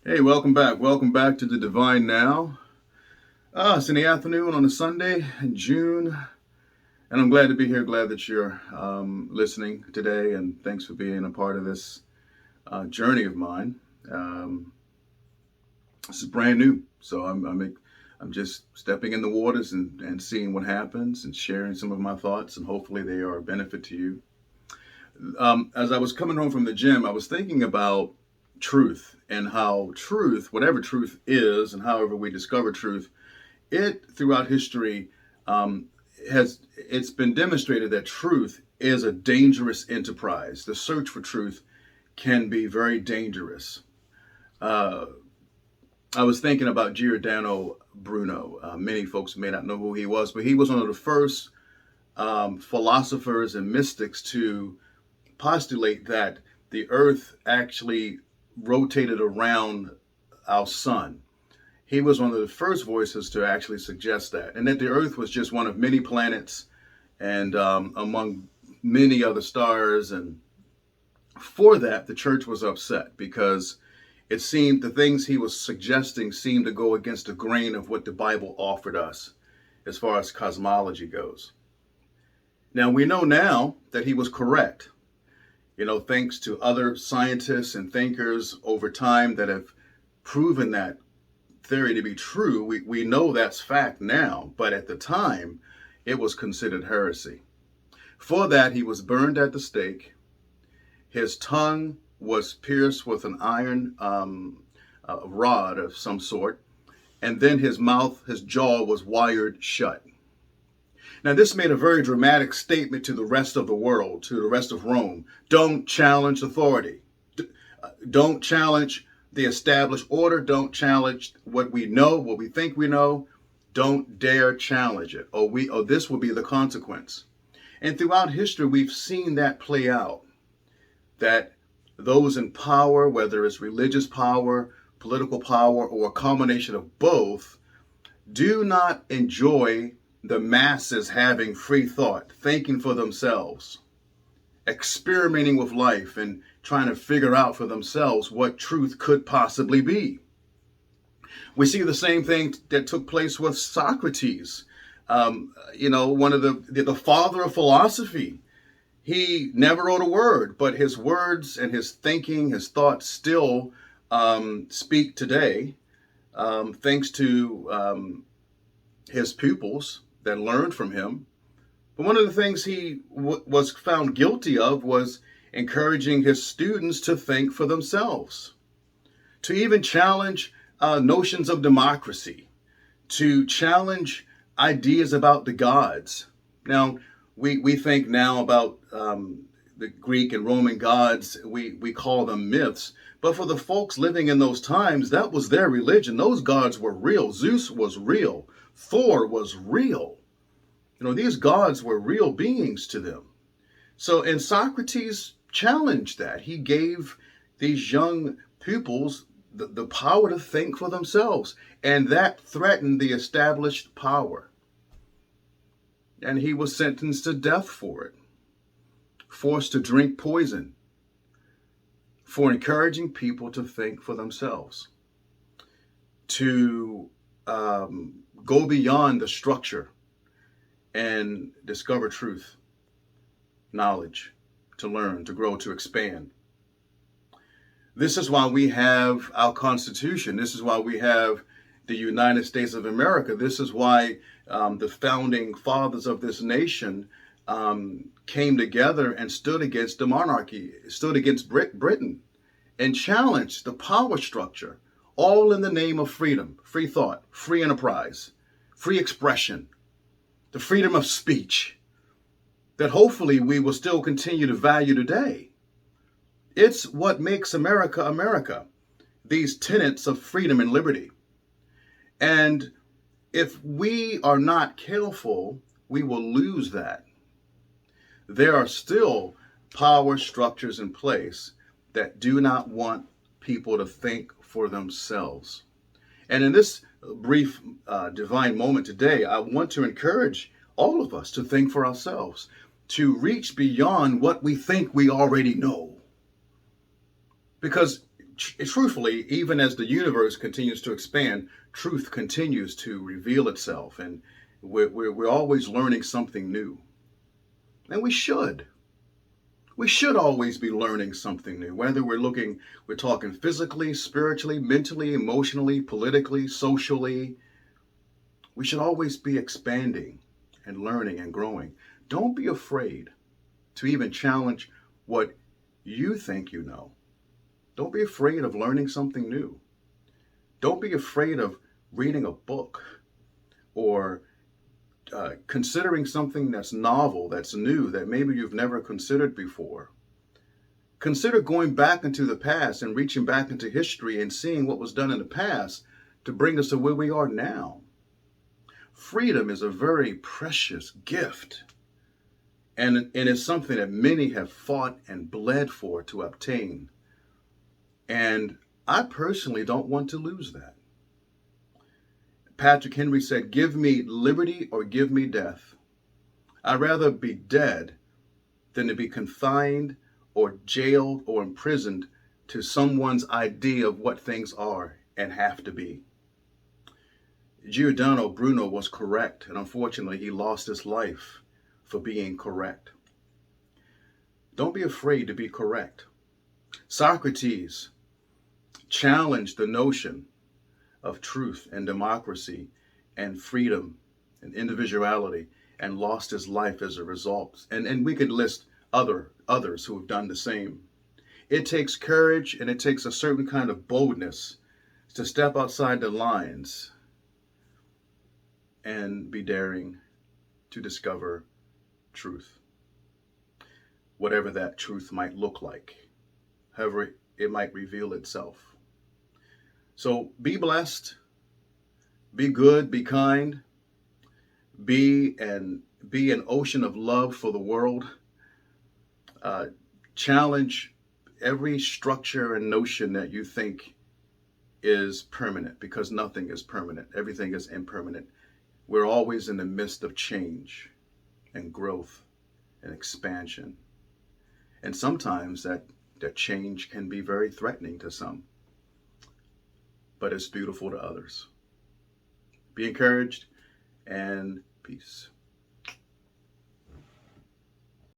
Hey, welcome back. Welcome back to the Divine Now. It's in the afternoon on a Sunday in June, and I'm glad to be here. Glad that you're listening today, and thanks for being a part of this journey of mine. Um, this is brand new, so I'm just stepping in the waters and seeing what happens and sharing some of my thoughts, and hopefully they are a benefit to you. As I was coming home from the gym, I was thinking about truth and how truth, whatever truth is, and however we discover truth, it throughout history um, has it's been demonstrated that truth is a dangerous enterprise. The search for truth can be very dangerous. Uh, I was thinking about Giordano Bruno. Many folks may not know who he was, but he was one of the first philosophers and mystics to postulate that the earth actually rotated around our sun. He was one of the first voices to actually suggest that, and that the earth was just one of many planets and among many other stars. And for that, the church was upset because it seemed the things he was suggesting seemed to go against the grain of what the Bible offered us as far as cosmology goes. Now, we know now that he was correct, thanks to other scientists and thinkers over time that have proven that theory to be true. We know that's fact now, but at the time, it was considered heresy. For that, he was burned at the stake. His tongue was pierced with an iron rod of some sort, and then his jaw was wired shut. Now, this made a very dramatic statement to the rest of the world, to the rest of Rome. Don't challenge authority. Don't challenge the established order. Don't challenge what we know, what we think we know. Don't dare challenge it, or this will be the consequence. And throughout history, we've seen that play out. That those in power, whether it's religious power, political power, or a combination of both, do not enjoy the masses having free thought, thinking for themselves, experimenting with life, and trying to figure out for themselves what truth could possibly be. We see the same thing that took place with Socrates, one of the father of philosophy. He never wrote a word, but his words and his thinking, his thoughts still speak today, thanks to his pupils that learned from him. But one of the things he was found guilty of was encouraging his students to think for themselves, to even challenge notions of democracy, to challenge ideas about the gods. Now, we think now about the Greek and Roman gods, we call them myths. But for the folks living in those times, that was their religion. Those gods were real. Zeus was real. Thor was real. These gods were real beings to them. So, and Socrates challenged that. He gave these young pupils the power to think for themselves. And that threatened the established power. And he was sentenced to death for it, forced to drink poison for encouraging people to think for themselves, to go beyond the structure and discover truth, knowledge, to learn, to grow, to expand. This is why we have our Constitution. This is why we have the United States of America. This is why the founding fathers of this nation came together and stood against the monarchy, stood against Britain, and challenged the power structure, all in the name of freedom, free thought, free enterprise, free expression, the freedom of speech, that hopefully we will still continue to value today. It's what makes America America, these tenets of freedom and liberty. And if we are not careful, we will lose that. There are still power structures in place that do not want people to think for themselves. And in this brief divine moment today, I want to encourage all of us to think for ourselves, to reach beyond what we think we already know. Because truthfully, even as the universe continues to expand, truth continues to reveal itself, and we're always learning something new. And we should. We should always be learning something new, whether we're talking physically, spiritually, mentally, emotionally, politically, socially. We should always be expanding and learning and growing. Don't be afraid to even challenge what you think you know. Don't be afraid of learning something new. Don't be afraid of reading a book or considering something that's novel, that's new, that maybe you've never considered before. Consider going back into the past and reaching back into history and seeing what was done in the past to bring us to where we are now. Freedom is a very precious gift, and it's something that many have fought and bled for to obtain. And I personally don't want to lose that. Patrick Henry said, "Give me liberty or give me death. I'd rather be dead than to be confined or jailed or imprisoned to someone's idea of what things are and have to be." Giordano Bruno was correct, and unfortunately, he lost his life for being correct. Don't be afraid to be correct. Socrates challenged the notion of truth and democracy and freedom and individuality and lost his life as a result. And we could list others who have done the same. It takes courage and it takes a certain kind of boldness to step outside the lines and be daring to discover truth, whatever that truth might look like, however it might reveal itself. So be blessed, be good, be kind, be an ocean of love for the world. Challenge every structure and notion that you think is permanent, because nothing is permanent. Everything is impermanent. We're always in the midst of change and growth and expansion. And sometimes that change can be very threatening to some, but it's beautiful to others. Be encouraged and peace.